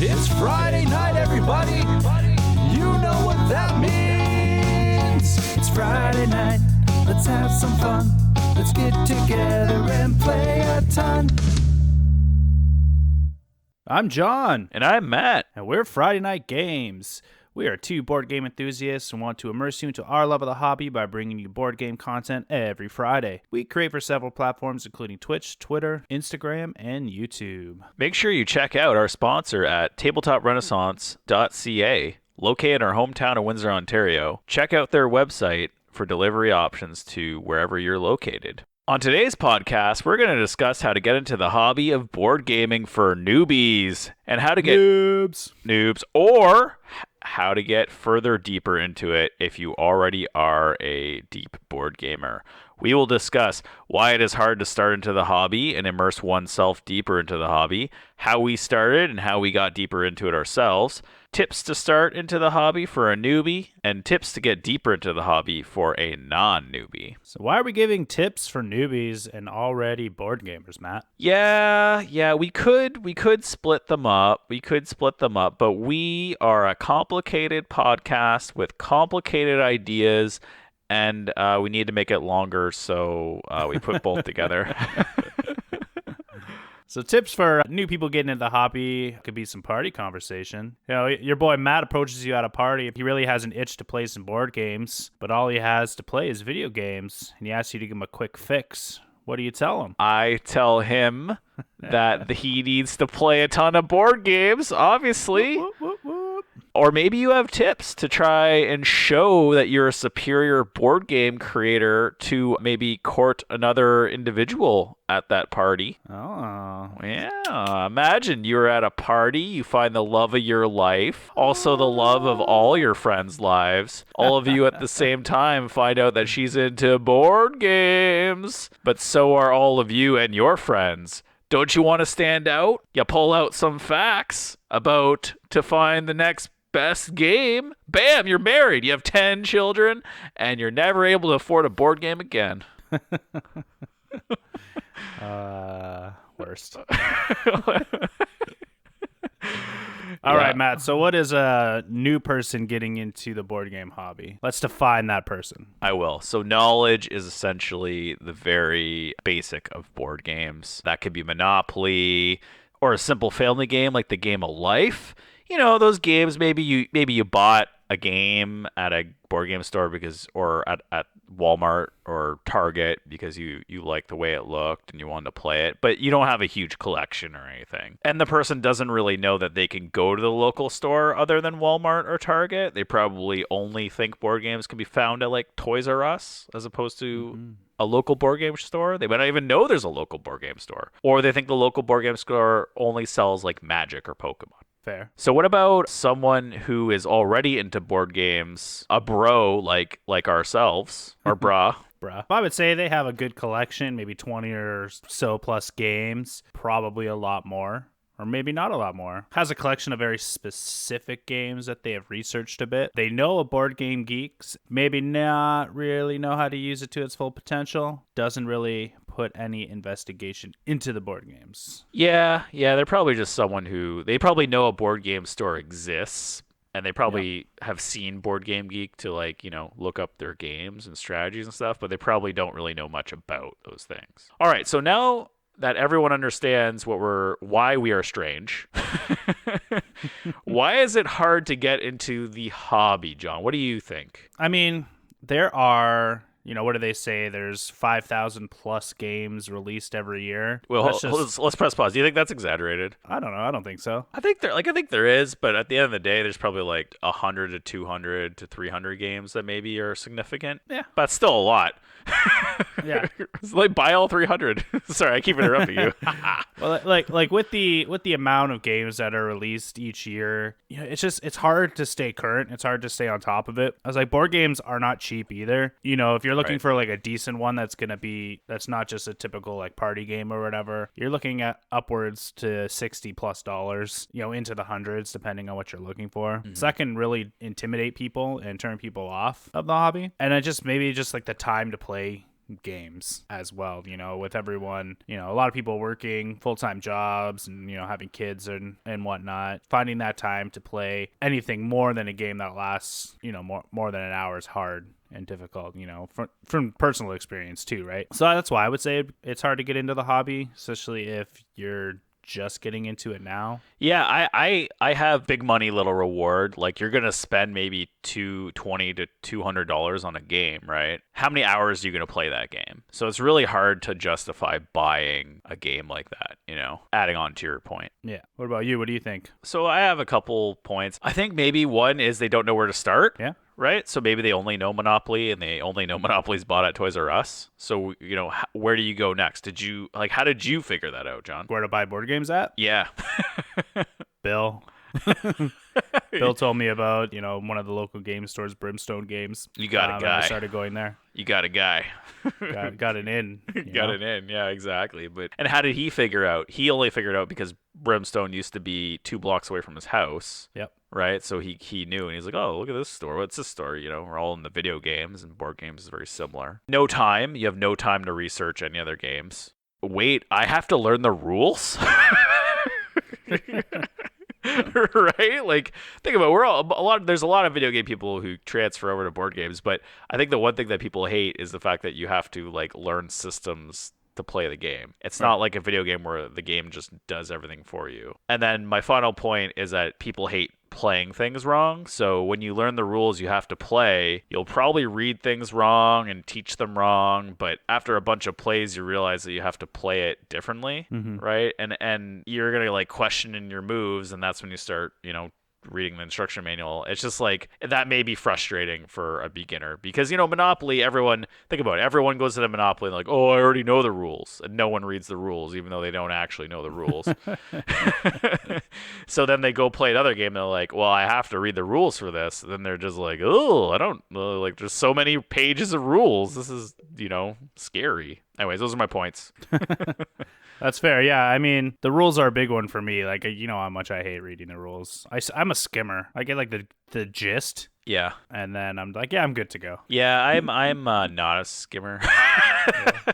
It's Friday night, everybody. You know what that means. It's Friday night. Let's have some fun. Let's get together and play a ton. I'm Jon. And I'm Matt. And we're Friday Night Games. We are two board game enthusiasts and want to immerse you into our love of the hobby by bringing you board game content every Friday. We create for several platforms, including Twitch, Twitter, Instagram, and YouTube. Make sure you check out our sponsor at tabletoprenaissance.ca, located in our hometown of Windsor, Ontario. Check out their website for delivery options to wherever you're located. On today's podcast, we're going to discuss how to get into the hobby of board gaming for newbies and how to get noobs, or how to get further deeper into it if you already are a deep board gamer. We will discuss why it is hard to start into the hobby and immerse oneself deeper into the hobby, how we started and how we got deeper into it ourselves, tips to start into the hobby for a newbie, and tips to get deeper into the hobby for a non-newbie. So why are we giving tips for newbies and already board gamers, Matt? Yeah, we could split them up. But we are a complicated podcast with complicated ideas, and we need to make it longer, so we put both together. So tips for new people getting into the hobby could be some party conversation. You know, your boy Matt approaches you at a party. He really has an itch to play some board games, but all he has to play is video games, and he asks you to give him a quick fix. What do you tell him? I tell him that he needs to play a ton of board games, obviously. Whoop, whoop, whoop. Or maybe you have tips to try and show that you're a superior board game creator to maybe court another individual at that party. Oh. Yeah. Imagine you're at a party, you find the love of your life, also the love of all your friends' lives. All of you at the same time find out that she's into board games, but so are all of you and your friends. Don't you want to stand out? You pull out some facts about to find the next best game. Bam, you're married. You have 10 children, and you're never able to afford a board game again. Worst. All right, Matt. So what is a new person getting into the board game hobby? Let's define that person. I will. So knowledge is essentially the very basic of board games. That could be Monopoly or a simple family game like the Game of Life. You know, those games, maybe you bought a game at a board game store or at Walmart or Target because you like the way it looked and you wanted to play it, but you don't have a huge collection or anything. And the person doesn't really know that they can go to the local store other than Walmart or Target. They probably only think board games can be found at like Toys R Us as opposed to a local board game store. They might not even know there's a local board game store. Or they think the local board game store only sells like Magic or Pokemon. Fair. So what about someone who is already into board games, a bro like ourselves, or brah? I would say they have a good collection, maybe 20 or so plus games, probably a lot more. Or maybe not a lot more. Has a collection of very specific games that they have researched a bit. They know a board game geeks, maybe not really know how to use it to its full potential. Doesn't really put any investigation into the board games. Yeah, they're probably just someone who, they probably know a board game store exists, and they probably have seen Board Game Geek to look up their games and strategies and stuff, but they probably don't really know much about those things. All right, so now that everyone understands why we are strange, why is it hard to get into the hobby, John? What do you think? I mean, there are, what do they say? There's 5,000 plus games released every year. Well, let's press pause. Do you think that's exaggerated? I don't know. I don't think so. I think there is, but at the end of the day, there's probably like 100 to 200 to 300 games that maybe are significant. Yeah, but still a lot. Yeah, it's like buy all 300. Sorry, I keep interrupting you. Well, like with the amount of games that are released each year, it's hard to stay current. It's hard to stay on top of it. I was like, board games are not cheap either. If you're looking for like a decent one that's not just a typical like party game or whatever, you're looking at upwards to $60+ into the hundreds depending on what you're looking for. Mm-hmm. So that can really intimidate people and turn people off of the hobby. And maybe just like the time to play games as well, with everyone, a lot of people working full-time jobs and, having kids and whatnot. Finding that time to play anything more than a game that lasts, more than an hour is hard and difficult, from personal experience too, right? So that's why I would say it's hard to get into the hobby, especially if you're just getting into it now. Yeah, I have big money little reward. Like you're gonna spend maybe $220 to $200 on a game, right? How many hours are you gonna play that game? So it's really hard to justify buying a game like that, adding on to your point. Yeah. What about you? What do you think? So I have a couple points. I think maybe one is they don't know where to start. Yeah. Right? So maybe they only know Monopoly and they only know Monopoly's bought at Toys R Us. So, where do you go next? How did you figure that out, John? Where to buy board games at? Yeah. Bill. Bill told me about, one of the local game stores, Brimstone Games. You got a guy. I started going there. You got a guy. got an in. Got an in. Yeah, exactly. And how did he figure out? He only figured out because Brimstone used to be 2 blocks away from his house. Yep. Right? So he knew, and he's like, oh, look at this store. What's this store? We're all in the video games, and board games is very similar. No time. You have no time to research any other games. Wait, I have to learn the rules? Right? Like, think about it. There's a lot of video game people who transfer over to board games, but I think the one thing that people hate is the fact that you have to learn systems to play the game. It's not like a video game where the game just does everything for you. And then my final point is that people hate playing things wrong. So when you learn the rules you have to play, you'll probably read things wrong and teach them wrong, but after a bunch of plays you realize that you have to play it differently, right? And you're going to question in your moves, and that's when you start, reading the instruction manual. It's just that may be frustrating for a beginner because Monopoly, think about it, everyone goes to the Monopoly and oh, I already know the rules, and no one reads the rules even though they don't actually know the rules. So then they go play another game and they're like, well, I have to read the rules for this. And then they're just oh, I don't there's so many pages of rules, this is scary. Anyways, those are my points. That's fair. Yeah, I mean, the rules are a big one for me. How much I hate reading the rules. I'm a skimmer. I get the gist. Yeah. And then I'm like, yeah, I'm good to go. Yeah, I'm not a skimmer. I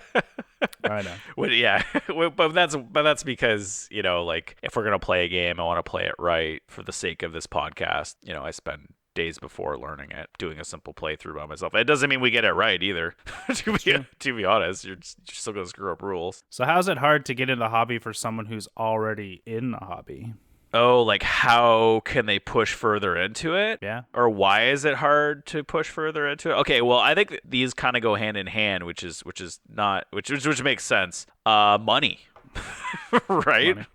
know. Well, yeah, but that's because if we're gonna play a game, I want to play it right for the sake of this podcast. I spend days before learning it, doing a simple playthrough by myself. It doesn't mean we get it right either. to be honest, you're still gonna screw up rules. So how's it hard to get into the hobby for someone who's already in the hobby? Oh, how can they push further into it? Yeah. Or why is it hard to push further into it? Okay, well, I think these kind of go hand in hand, which makes sense. Money. Right? Money.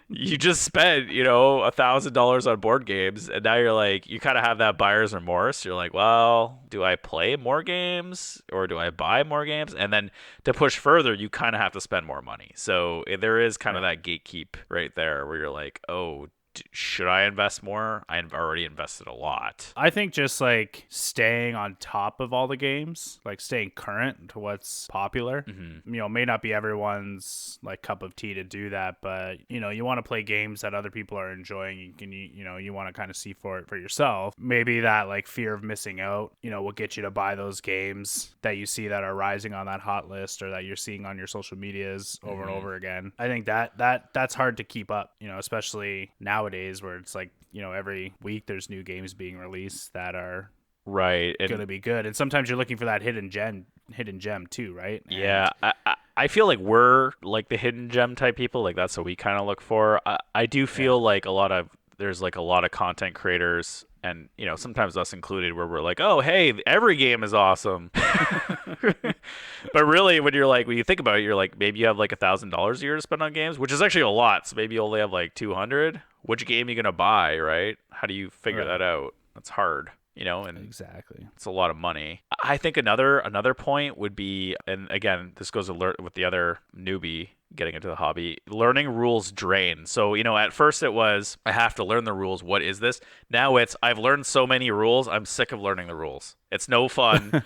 You just spent, $1,000 on board games, and now you kind of have that buyer's remorse. You're like, well, do I play more games or do I buy more games? And then to push further, you kind of have to spend more money. So there is kind of that gatekeep right there where you're like, oh, should I invest more? I've already invested a lot. I think just staying on top of all the games, staying current to what's popular, may not be everyone's cup of tea to do that, but you want to play games that other people are enjoying. You want to kind of see for it for yourself. Maybe that fear of missing out, will get you to buy those games that you see that are rising on that hot list or that you're seeing on your social medias over and over again. I think that's hard to keep up, especially nowadays where it's every week there's new games being released that are right going to be good, and sometimes you're looking for that hidden gem too, right? Yeah, I feel like we're the hidden gem type people. That's what we kind of look for. I do feel there's a lot of content creators, and sometimes us included, where we're like, oh, hey, every game is awesome. But really, when you think about it, you're maybe you have $1,000 a year to spend on games, which is actually a lot. So maybe you only have 200. Which game are you gonna buy, right? How do you figure that out? That's hard, and exactly. It's a lot of money. I think another point would be, and again, this goes with the other newbie getting into the hobby, learning rules drain. So, at first it was, I have to learn the rules. What is this? Now it's, I've learned so many rules, I'm sick of learning the rules. It's no fun.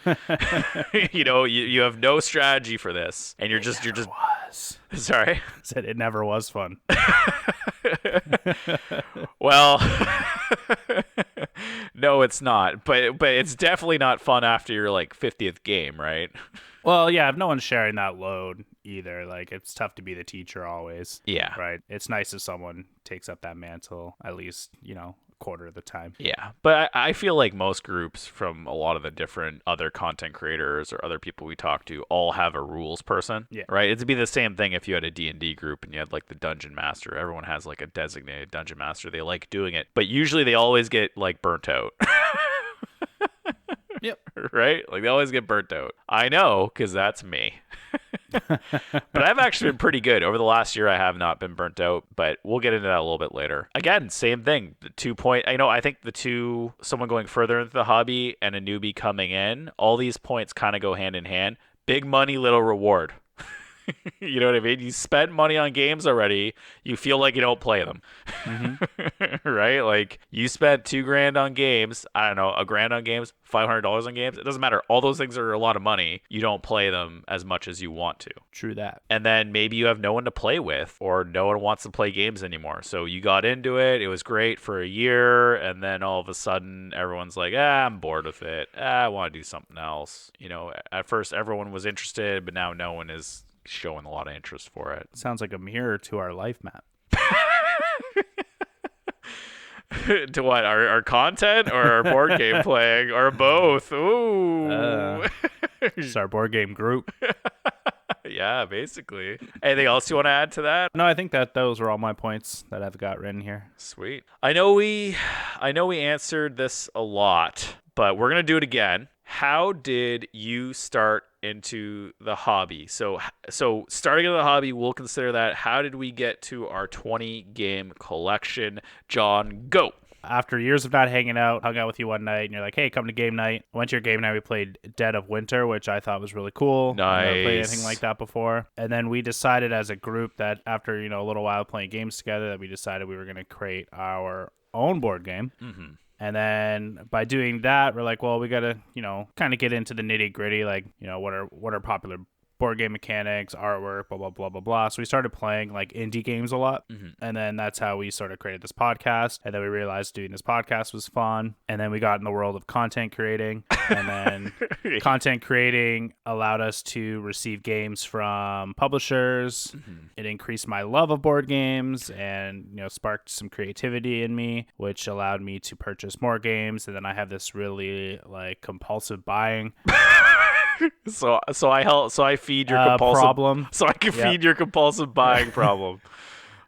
You have no strategy for this. And you're just was. Sorry? I said it never was fun. Well, no, it's not. But it's definitely not fun after your 50th game, right? Well, yeah, if no one's sharing that load either, like it's tough to be the teacher always. Yeah. Right. It's nice if someone takes up that mantle at least, a quarter of the time. Yeah, but I feel like most groups from a lot of the different other content creators or other people we talk to all have a rules person, Yeah. right? It'd be the same thing if you had a D&D group and you had like the dungeon master. Everyone has like a designated dungeon master. They like doing it, but usually they always get like burnt out. Yep. Right? Like they always get burnt out. I know, because that's me. But I've actually been pretty good. Over the last year, I have not been burnt out, but we'll get into that a little bit later. Again, same thing. The 2 point, I think someone going further into the hobby and a newbie coming in, all these points kind of go hand in hand. Big money, little reward. You know what I mean? You spent money on games already. You feel like you don't play them. Mm-hmm. Right? Like you spent $2,000 on games. I don't know, $1,000 on games, $500 on games. It doesn't matter. All those things are a lot of money. You don't play them as much as you want to. True that. And then maybe you have no one to play with or no one wants to play games anymore. So you got into it. It was great for a year. And then all of a sudden everyone's like, I'm bored with it. I want to do something else. At first everyone was interested, but now no one is showing a lot of interest for it. Sounds like a mirror to our life, Matt. To what? Our content or our board game playing or both? Ooh. It's our board game group. Yeah, basically. Anything else you want to add to that? No, I think that those were all my points that I've got written here. Sweet. I know we answered this a lot, but we're going to do it again. How did you start into the hobby? So starting in the hobby, we'll consider that. How did we get to our 20 game collection? John, go. After years of not hanging out, hung out with you one night, and you're like, hey, come to game night. I went to your game night. We played Dead of Winter, which I thought was really cool. Nice. I've never played anything like that before. And then we decided as a group that after, a little while playing games together, that we decided we were going to create our own board game. Mm-hmm. And then by doing that, we're like, well, we got to, kind of get into the nitty gritty, like, what are popular board game mechanics, artwork, blah, blah, blah, blah, blah. So we started playing like indie games a lot. Mm-hmm. And then that's how we sort of created this podcast. And then we realized doing this podcast was fun. And then we got in the world of content creating. And then content creating allowed us to receive games from publishers. Mm-hmm. It increased my love of board games and, sparked some creativity in me, which allowed me to purchase more games. And then I have this really like compulsive buying. So I feed your compulsive problem. So I can feed your compulsive buying problem.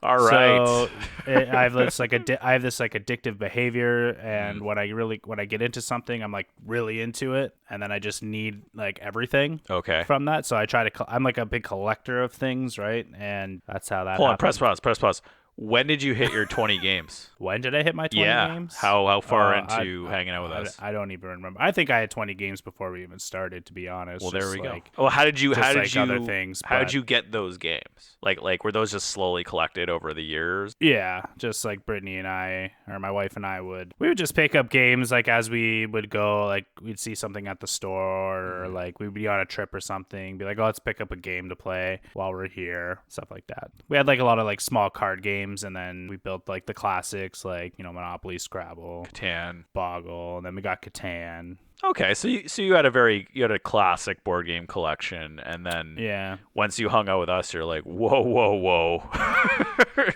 All right. So I have this addictive behavior, and when I get into something, I'm like really into it, and then I just need like everything. Okay. From that, so I try to. I'm like a big collector of things, right? And that's how that. Hold on. Press pause. When did you hit your 20 games? When did I hit my 20 games? How far into hanging out with us? I don't even remember. I think I had 20 games before we even started, to be honest. Well, there we go. Well, how did you get those games? Like were those just slowly collected over the years? Yeah, just like Brittany and I, or my wife and I would just pick up games like as we would go, like we'd see something at the store or like we'd be on a trip or something, be like, oh, let's pick up a game to play while we're here, stuff like that. We had like a lot of like small card games. And then we built like the classics like Monopoly, Scrabble, Catan, Boggle, and then we got Catan. Okay, so you had a classic board game collection, and then once you hung out with us, you're like, whoa,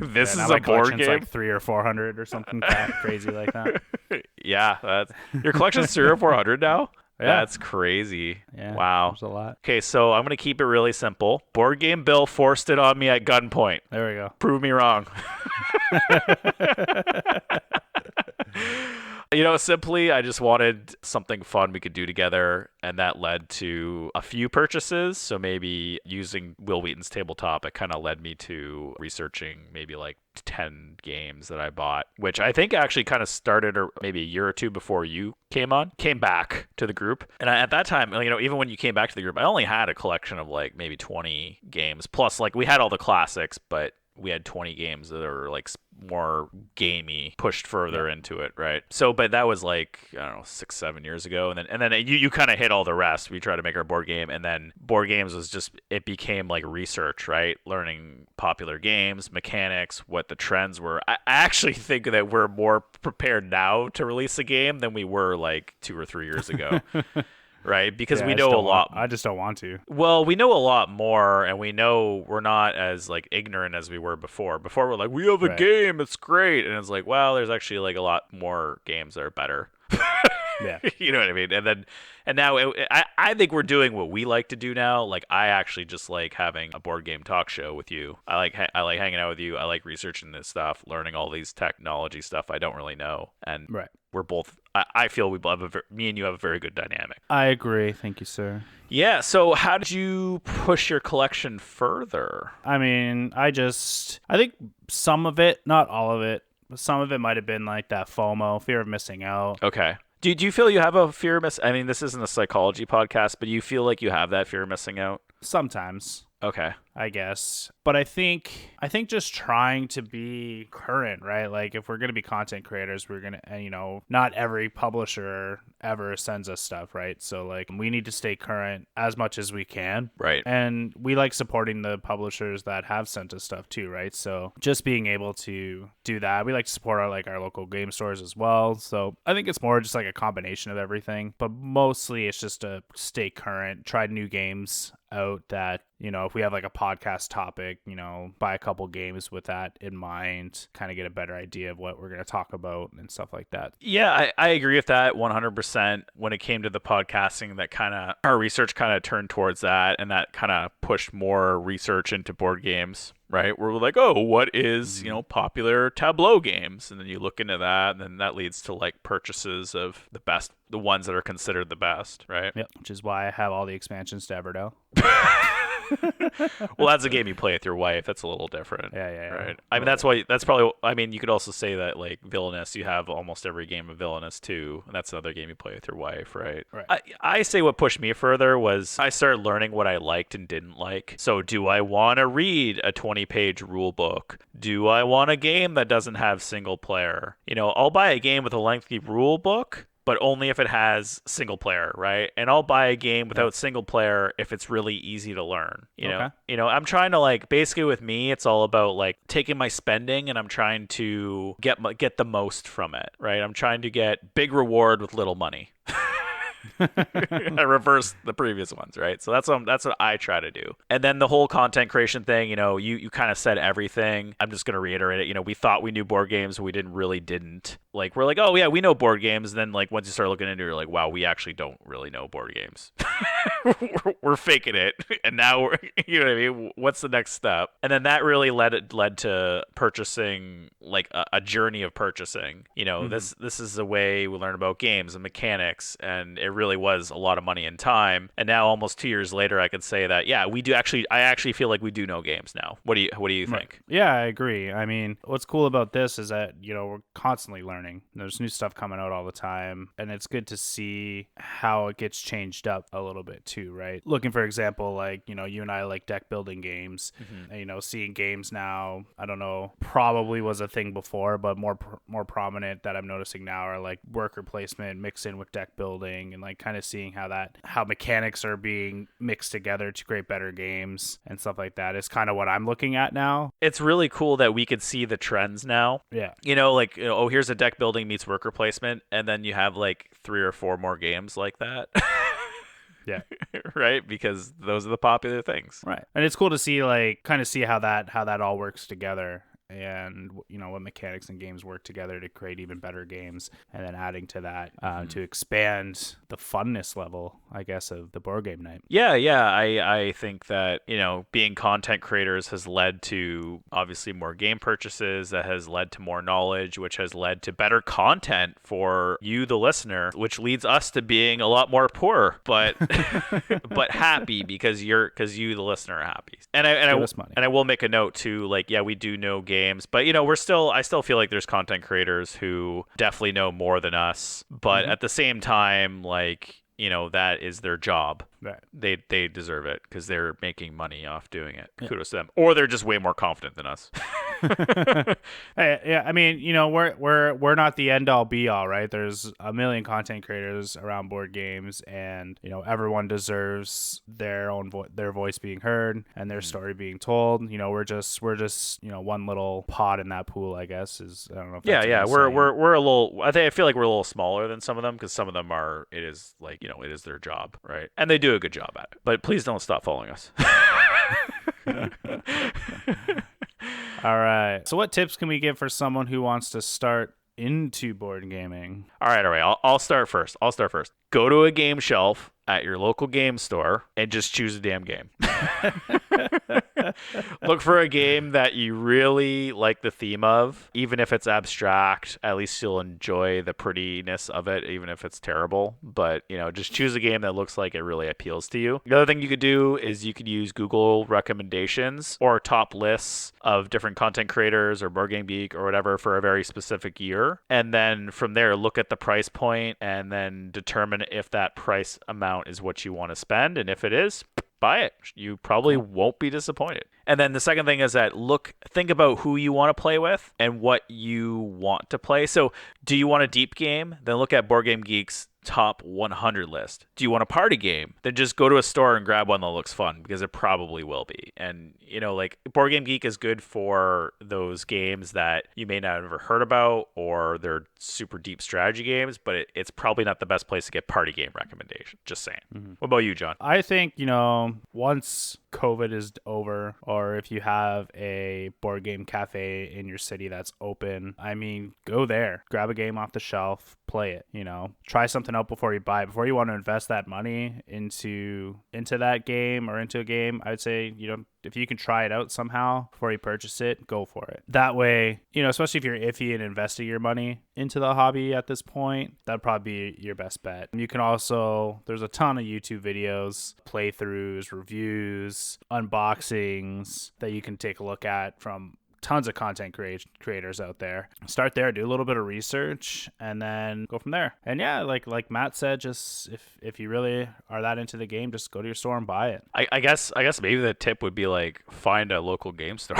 this is a board game, like 300 or 400 or something crazy like that. Yeah, that's your collection's 300 or 400 now. Yeah. That's crazy. Yeah, wow. There's a lot. Okay, so I'm going to keep it really simple. Board Game Bill forced it on me at gunpoint. There we go. Prove me wrong. Simply, I just wanted something fun we could do together, and that led to a few purchases. So maybe using Will Wheaton's tabletop, it kind of led me to researching maybe like 10 games that I bought, which I think actually kind of started maybe a year or two before you came back to the group. And at that time, even when you came back to the group, I only had a collection of like maybe 20 games. Plus, like we had all the classics, but we had 20 games that are like more gamey, pushed further into it, right? So, but that was like, I don't know, 6-7 years ago. And then you kind of hit all the rest. We tried to make our board game, and then board games was just, it became like research, right? Learning popular games, mechanics, what the trends were. I actually think that we're more prepared now to release a game than we were like 2 or 3 years ago. right? Because Yeah, we know a lot. I just don't want to. Well, we know a lot more, and we know we're not as like ignorant as we were before. Before we're like, we have a Right. game, it's great, and it's like, well, there's actually like a lot more games that are better. Yeah. You know what I mean? And now I think we're doing what we like to do now. Like I actually just like having a board game talk show with you. I like hanging out with you. I like researching this stuff, learning all these technology stuff I don't really know. And Right. we're both. I feel we have me and you have a very good dynamic. I agree. Thank you, sir. Yeah. So how did you push your collection further? I mean, I think some of it, not all of it, but some of it might have been like that FOMO, fear of missing out. Okay. Do you feel you have a fear of I mean, this isn't a psychology podcast, but do you feel like you have that fear of missing out? Sometimes, Okay. I guess. But I think just trying to be current, right? Like if we're going to be content creators, we're going to, not every publisher ever sends us stuff, right? So like we need to stay current as much as we can. Right. And we like supporting the publishers that have sent us stuff too, right? So just being able to do that. We like to support our local game stores as well. So I think it's more just like a combination of everything, but mostly it's just to stay current, try new games out that, if we have like a podcast topic, buy a couple games with that in mind, kind of get a better idea of what we're going to talk about and stuff like that. Yeah, I agree with that 100%. When it came to the podcasting, that kind of our research kind of turned towards that, and that kind of pushed more research into board games, right? Where we're like, oh, what is, popular tableau games? And then you look into that, and then that leads to like purchases of the ones that are considered the best, right? Yep, which is why I have all the expansions to Everdell. Well, that's a game you play with your wife. That's a little different. Yeah. Right. I mean, that's probably. I mean, you could also say that like Villainous, you have almost every game of Villainous too, and that's another game you play with your wife, right? Right. I say what pushed me further was I started learning what I liked and didn't like. So, do I want to read a 20-page rule book? Do I want a game that doesn't have single player? I'll buy a game with a lengthy rule book, but only if it has single player, right? And I'll buy a game without single player if it's really easy to learn. Okay. I'm trying to like basically with me, it's all about like taking my spending and I'm trying to get the most from it, right? I'm trying to get big reward with little money. I reversed the previous ones, right? So that's what I try to do. And then the whole content creation thing, you kind of said everything. I'm just going to reiterate it. We thought we knew board games, but we didn't. Like we're like, oh yeah, we know board games. And then like once you start looking into it, you're like, wow, we actually don't really know board games. we're faking it, and now we're, what I mean. What's the next step? And then that really led to purchasing, like a journey of purchasing. This is the way we learn about games and mechanics, and it really was a lot of money and time. And now, almost 2 years later, I could say that yeah, we do actually. I actually feel like we do know games now. What do you think? Right. Yeah, I agree. I mean, what's cool about this is that we're constantly learning. There's new stuff coming out all the time, and it's good to see how it gets changed up a little bit too, right? Looking for example, like you and I like deck building games, and, seeing games now, I don't know, probably was a thing before, but more prominent that I'm noticing now are like worker placement mixed in with deck building, and like kind of seeing how mechanics are being mixed together to create better games and stuff like that is kind of what I'm looking at now. It's really cool that we could see the trends now. Yeah. Oh, here's a deck building meets worker placement, and then you have like 3 or 4 more games like that. Yeah. Right, because those are the popular things. Right. And it's cool to see how that all works together, and what mechanics and games work together to create even better games, and then adding to that to expand the funness level, I guess, of the board game night. Yeah. I think that being content creators has led to obviously more game purchases, that has led to more knowledge, which has led to better content for you, the listener, which leads us to being a lot more poor, but but happy because you, the listener, are happy. And I will make a note too, like, yeah, we do know games, but I still feel like there's content creators who definitely know more than us, but at the same time, like, that is their job. Right. They deserve it because they're making money off doing it. Yeah. Kudos to them. Or they're just way more confident than us. Hey, yeah, I mean, we're not the end all be all, right? There's a million content creators around board games, and everyone deserves their voice being heard and their story being told. We're just one little pod in that pool, I guess. I don't know if that's Yeah. a We're a little. I feel like we're a little smaller than some of them because some of them are. It is like it is their job, right? And they do a good job at it. But please don't stop following us. All right. So what tips can we give for someone who wants to start into board gaming? All right. I'll start first. Go to a game shelf at your local game store and just choose a damn game. Look for a game that you really like the theme of, even if it's abstract. At least you'll enjoy the prettiness of it, even if it's terrible. But just choose a game that looks like it really appeals to you. The other thing you could do is you could use Google recommendations or top lists of different content creators or Board Game Geek or whatever for a very specific year, and then from there look at the price point and then determine if that price amount is what you want to spend, and if it is, buy it. You probably won't be disappointed. And then the second thing is that think about who you want to play with and what you want to play. So do you want a deep game? Then look at Board Game Geek's top 100 list. Do you want a party game? Then just go to a store and grab one that looks fun, because it probably will be. And like Board Game Geek is good for those games that you may not have ever heard about, or they're super deep strategy games, but it's probably not the best place to get party game recommendations. Just saying. Mm-hmm. What about you, John? I think, once COVID is over, or if you have a board game cafe in your city that's open, I mean, go there, grab a game off the shelf, play it, try something out before you buy it. Before you want to invest that money into that game or into a game, I would say, if you can try it out somehow before you purchase it, go for it. That way, especially if you're iffy in investing your money into the hobby at this point, that'd probably be your best bet. You can also, there's a ton of YouTube videos, playthroughs, reviews, unboxings that you can take a look at from tons of content creators out there. Start there, do a little bit of research, and then go from there. And yeah, like Matt said, just if you really are that into the game, just go to your store and buy it. I guess maybe the tip would be like find a local game store.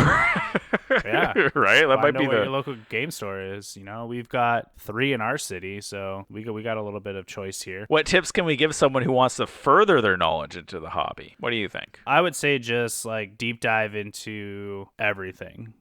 Yeah, right. That might be where your local game store is. We've got 3 in our city, so we got a little bit of choice here. What tips can we give someone who wants to further their knowledge into the hobby? What do you think? I would say just like deep dive into everything.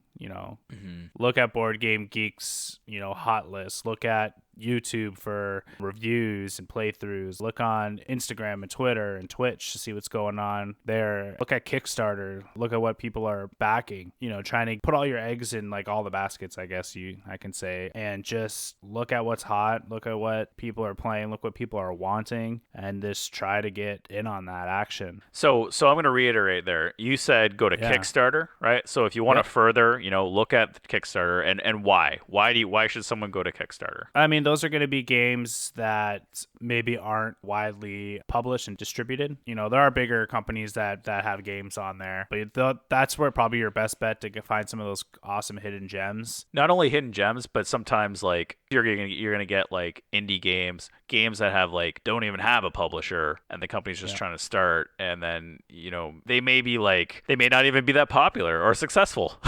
Look at Board Game Geek's, hot list. Look at YouTube for reviews and playthroughs. Look on Instagram and Twitter and Twitch to see what's going on there. Look at Kickstarter. Look at what people are backing. Trying to put all your eggs in like all the baskets, I guess I can say, and just look at what's hot. Look at what people are playing. Look what people are wanting, and just try to get in on that action. So I'm going to reiterate there. You said go to Kickstarter, right? So if you want to further, look at Kickstarter and why? Why should someone go to Kickstarter? I mean, those are going to be games that maybe aren't widely published and distributed. There are bigger companies that have games on there, but that's where probably your best bet to find some of those awesome hidden gems. Not only hidden gems, but sometimes like you're gonna get like indie games that have like don't even have a publisher, and the company's just trying to start, and then they may not even be that popular or successful.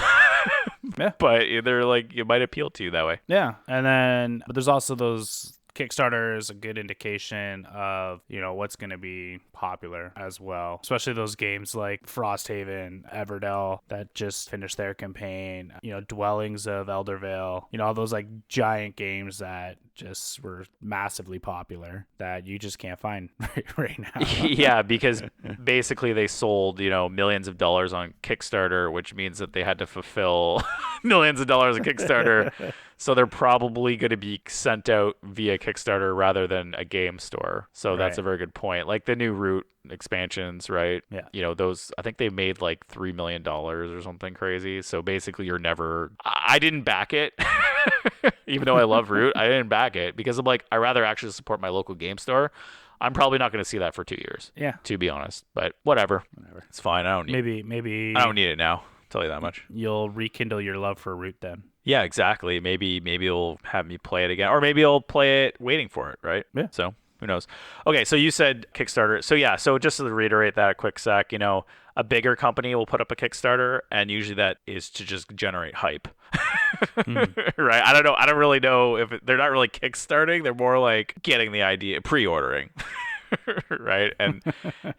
Yeah. But they're like, it might appeal to you that way. Yeah. And then, but there's also those Kickstarter is a good indication of, what's going to be popular as well. Especially those games like Frosthaven, Everdell that just finished their campaign, Dwellings of Eldervale, all those like giant games that just were massively popular that you just can't find right now. Yeah, because basically they sold, millions of dollars on Kickstarter, which means that they had to fulfill millions of dollars of Kickstarter. So they're probably going to be sent out via Kickstarter rather than a game store. So that's a very good point. Like the new Root expansions, right? Yeah. Those, I think they made like $3 million or something crazy. So basically I didn't back it. Even though I love Root, I didn't back it because I'm like, I rather actually support my local game store. I'm probably not going to see that for 2 years. Yeah. To be honest, but whatever. It's fine. I don't need maybe I don't need it now. I'll tell you that much. You'll rekindle your love for Root then. Yeah, exactly. Maybe you'll have me play it again, or maybe I'll play it waiting for it, right? Yeah. So who knows? Okay, so you said Kickstarter. So yeah, so just to reiterate that a quick sec, a bigger company will put up a Kickstarter, and usually that is to just generate hype. Right? I don't know. I don't really know if they're not really kickstarting. They're more like getting the idea, pre-ordering. Right? And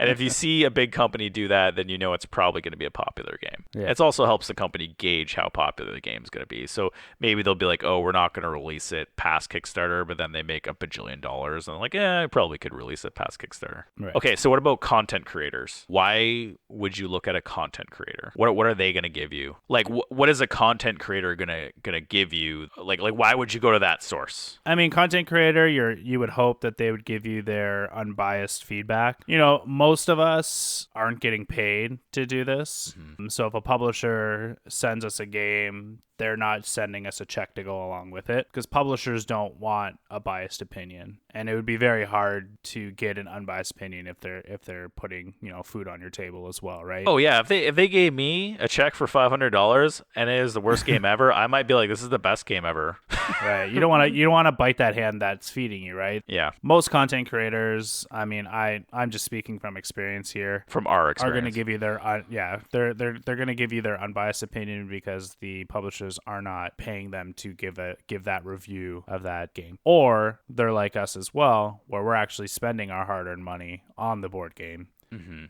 if you see a big company do that, then you know it's probably going to be a popular game. Yeah. It also helps the company gauge how popular the game is going to be. So maybe they'll be like, oh, we're not going to release it past Kickstarter, but then they make $1 bajillion, and they're like, I probably could release it past Kickstarter. Right. Okay, so what about content creators? Why would you look at a content creator? What are they going to give you? Like, what is a content creator gonna give you? Like why would you go to that source? I mean, content creator, you would hope that they would give you their unbiased feedback. You know, most of us aren't getting paid to do this. So if a publisher sends us a game, they're not sending us a check to go along with it, because publishers don't want a biased opinion, and it would be very hard to get an unbiased opinion if they're putting, you know, food on your table as well, right? Oh yeah, if they gave me a check for $500 and it is the worst game ever, I might be like, this is the best game ever. Right. You don't want to bite that hand that's feeding you, right? Yeah. Most content creators, I mean, I'm just speaking from experience here, From our are experience. going to give you their they're going to give you their unbiased opinion, because the publishers are not paying them to give that review of that game. Or they're like us as well, where we're actually spending our hard-earned money on the board game.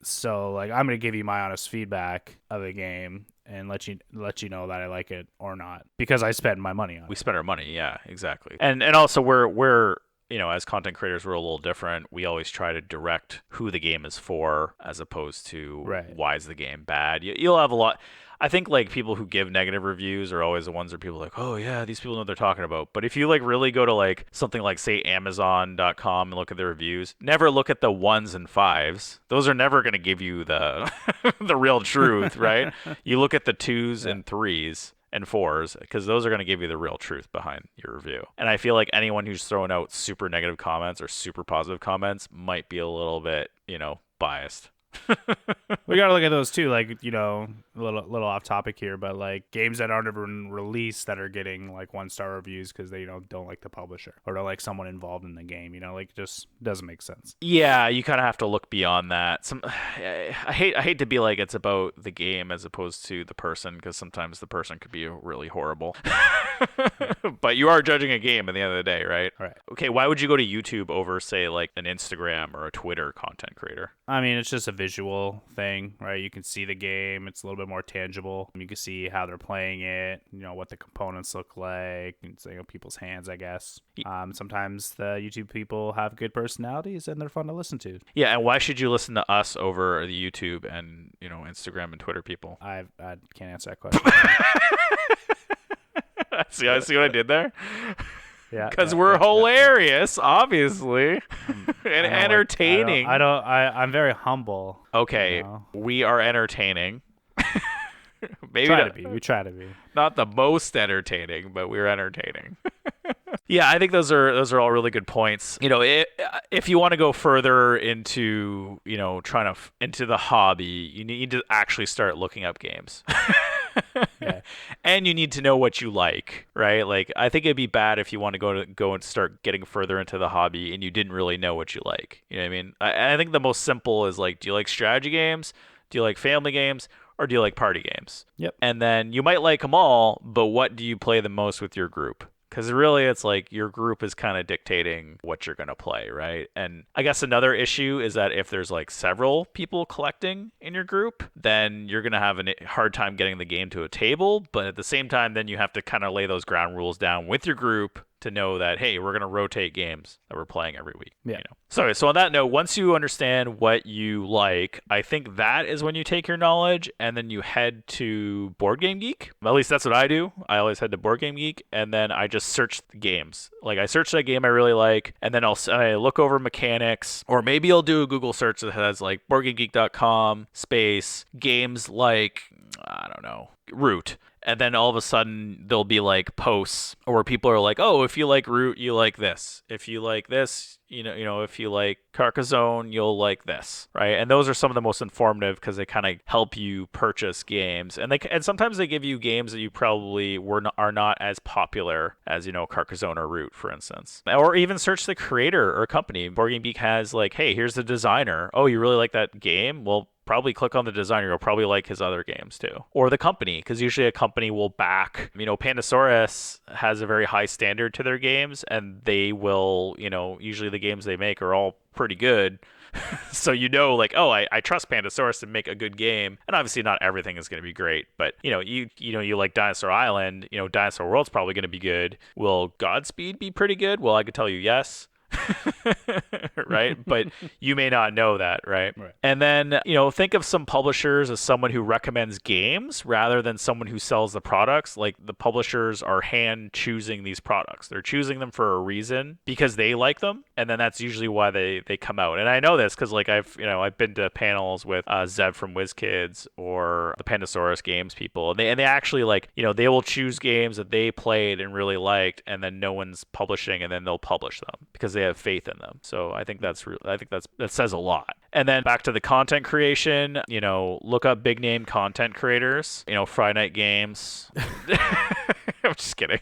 So like, I'm going to give you my honest feedback of the game and let you know that I like it or not, because I spent my money on it. We spend our money, yeah, exactly. And also we're you know, as content creators, we're a little different. We always try to direct who the game is for, as opposed to why is the game bad. You'll have a lot. I think like people who give negative reviews are always the ones where people are like, oh yeah, these people know what they're talking about. But if you like really go to like something like say Amazon.com and look at the reviews, never look at the 1s and 5s. Those are never going to give you the the real truth, right? You look at the 2s and 3s and 4s, because those are going to give you the real truth behind your review. And I feel like anyone who's throwing out super negative comments or super positive comments might be a little bit, you know, biased. We gotta look at those too, like, you know, a little off topic here, but like games that aren't even released that are getting like 1-star reviews because they, you know, don't like the publisher or don't like someone involved in the game, you know, like, just doesn't make sense. Yeah, you kind of have to look beyond that. I hate to be like it's about the game as opposed to the person, because sometimes the person could be really horrible. But you are judging a game at the end of the day, right? Right. Okay, why would you go to YouTube over, say, like an Instagram or a Twitter content creator? I mean, it's just a visual thing, right? You can see the game. It's a little bit more tangible. You can see how they're playing it, you know, what the components look like, and, you know, people's hands, I guess. Sometimes the YouTube people have good personalities and they're fun to listen to. Yeah, and why should you listen to us over the YouTube and, you know, Instagram and Twitter people? I can't answer that question. See what I did there? Yeah, because we're hilarious, obviously, and entertaining. I'm very humble. Okay, you know? We are entertaining. Maybe we try to be. Not the most entertaining, but we're entertaining. Yeah, I think those are all really good points. You know, if you want to go further into, you know, into the hobby, you need to actually start looking up games. Yeah. And you need to know what you like, right? Like, I think it'd be bad if you want to go and start getting further into the hobby and you didn't really know what you like. You know what I mean? I think the most simple is like, do you like strategy games? Do you like family games? Or do you like party games? Yep. And then you might like them all, but what do you play the most with your group? Because really, it's like your group is kind of dictating what you're going to play, right? And I guess another issue is that if there's like several people collecting in your group, then you're going to have a hard time getting the game to a table. But at the same time, then you have to kind of lay those ground rules down with your group to know that, hey, we're going to rotate games that we're playing every week. Yeah. You know? So on that note, once you understand what you like, I think that is when you take your knowledge and then you head to Board Game Geek. At least that's what I do. I always head to Board Game Geek, and then I just search the games. Like, I search that game I really like, and then I look over mechanics, or maybe I'll do a Google search that has like boardgamegeek.com space games like, I don't know, Root. And then all of a sudden there'll be like posts where people are like, oh, if you like Root, you like this. If you like this, you know, if you like Carcassonne, you'll like this, right? And those are some of the most informative because they kind of help you purchase games. And sometimes they give you games that you probably are not as popular as, you know, Carcassonne or Root, for instance. Or even search the creator or company. Board Game Geek has like, hey, here's the designer. Oh, you really like that game? Well, probably click on the designer. You'll probably like his other games too, or the company, because usually a company will back. Pandasaurus has a very high standard to their games, and they will, usually the games they make are all pretty good. So like, oh, I trust Pandasaurus to make a good game, and obviously not everything is going to be great, but you like Dinosaur Island, Dinosaur World's probably going to be good. Will Godspeed be pretty good? Well, I could tell you yes. Right? But you may not know that, right? And then, think of some publishers as someone who recommends games rather than someone who sells the products. Like, the publishers are hand choosing these products. They're choosing them for a reason because they like them, and then that's usually why they come out. And I know this because like I've been to panels with Zev from WizKids or the Pandasaurus Games people, and they actually they will choose games that they played and really liked, and then no one's publishing, and then they'll publish them because they have faith in them. So I think that says a lot. And then back to the content creation, look up big name content creators, Friday Night Games. I'm just kidding.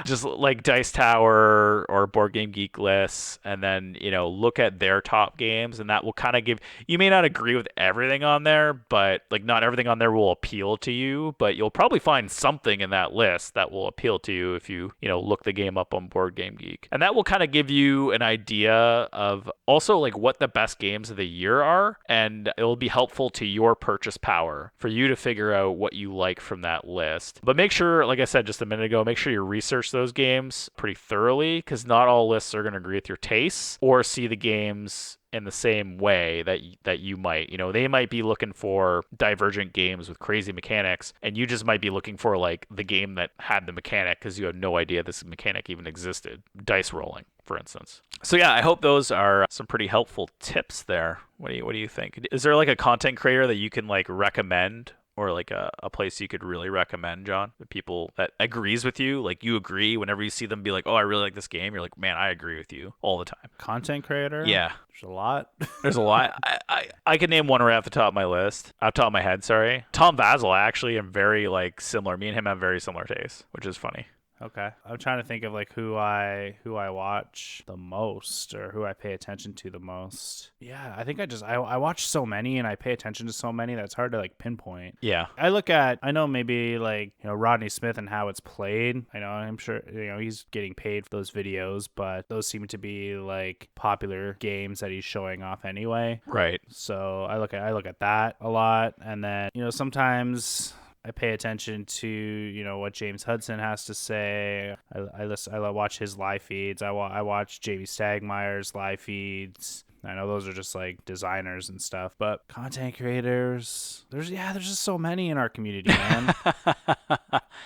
Just like Dice Tower or Board Game Geek lists, and then, look at their top games, and that will kind of give, you may not agree with everything on there, but like not everything on there will appeal to you, but you'll probably find something in that list that will appeal to you if you, look the game up on Board Game Geek. And that will kind of give you an idea of also like what the best games of the year are, and it will be helpful to your purchase power for you to figure out what you like from that list. But make sure, like I said just a minute ago, make sure you research those games pretty thoroughly, because not all lists are going to agree with your tastes or see the games in the same way that you might. They might be looking for divergent games with crazy mechanics, and you just might be looking for like the game that had the mechanic because you had no idea this mechanic even existed. Dice rolling, for instance. So yeah, I hope those are some pretty helpful tips there. What do you think? Is there like a content creator that you can like recommend, or like a place you could really recommend, John, the people that agrees with you? Like, you agree whenever you see them be like, oh, I really like this game. You're like, man, I agree with you all the time. Content creator? Yeah. There's a lot. There's a lot. I can name one right off the top of my list. Off the top of my head, sorry. Tom Vazel, I actually am very like similar. Me and him have very similar tastes, which is funny. Okay. I'm trying to think of like who I watch the most, or who I pay attention to the most. Yeah, I think I watch so many, and I pay attention to so many that it's hard to like pinpoint. Yeah. I know maybe like, Rodney Smith and how it's played. I'm sure, he's getting paid for those videos, but those seem to be like popular games that he's showing off anyway. Right. So I look at that a lot. And then, sometimes I pay attention to, what James Hudson has to say. I watch his live feeds. I watch Jamie Stagmeyer's live feeds. I know those are just like designers and stuff, but content creators, there's just so many in our community, man.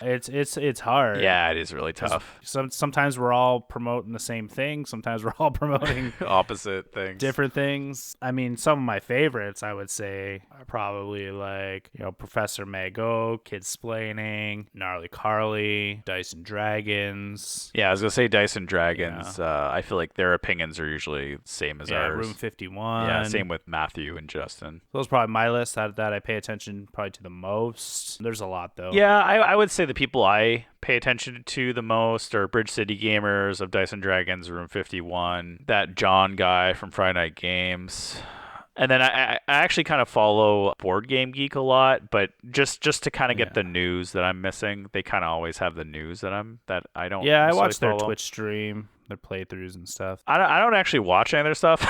It's hard. Yeah, it is really tough. Sometimes we're all promoting the same thing. Sometimes we're all promoting opposite things, different things. I mean, some of my favorites, I would say, are probably like, Professor Mago, Kidsplaining, Gnarly Carly, Dice and Dragons. Yeah, I was gonna say Dice and Dragons. Yeah. I feel like their opinions are usually the same as ours. Room 51. Yeah, same with Matthew and Justin. Those are probably my list that I pay attention probably to the most. There's a lot, though. Yeah, I would say the people I pay attention to the most are Bridge City Gamers of Dice and Dragons, Room 51, that John guy from Friday Night Games. And then I actually kind of follow Board Game Geek a lot, but just to kind of get the news that I'm missing. They kind of always have the news that I don't. Yeah, I watch their Twitch stream, their playthroughs and stuff. I don't actually watch any of their stuff.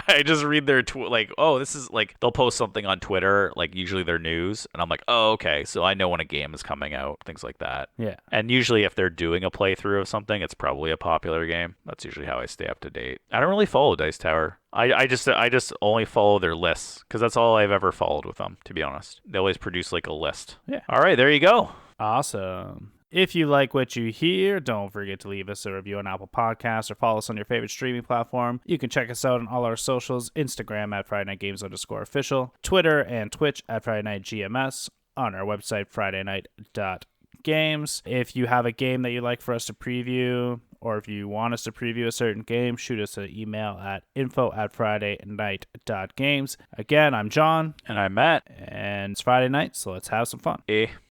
I just read their this is like, they'll post something on Twitter, like usually their news, and I'm like, oh, okay, so I know when a game is coming out, things like that. Yeah. And usually if they're doing a playthrough of something, it's probably a popular game. That's usually how I stay up to date. I don't really follow Dice Tower. I just only follow their lists, because that's all I've ever followed with them, to be honest. They always produce like a list. Yeah. All right, there you go. Awesome. If you like what you hear, don't forget to leave us a review on Apple Podcasts or follow us on your favorite streaming platform. You can check us out on all our socials, Instagram at FridayNightGames_official, Twitter and Twitch at FridayNightGMS, on our website, FridayNight.games. If you have a game that you'd like for us to preview, or if you want us to preview a certain game, shoot us an email at info@FridayNight.games. Again, I'm John. And I'm Matt. And it's Friday night, so let's have some fun.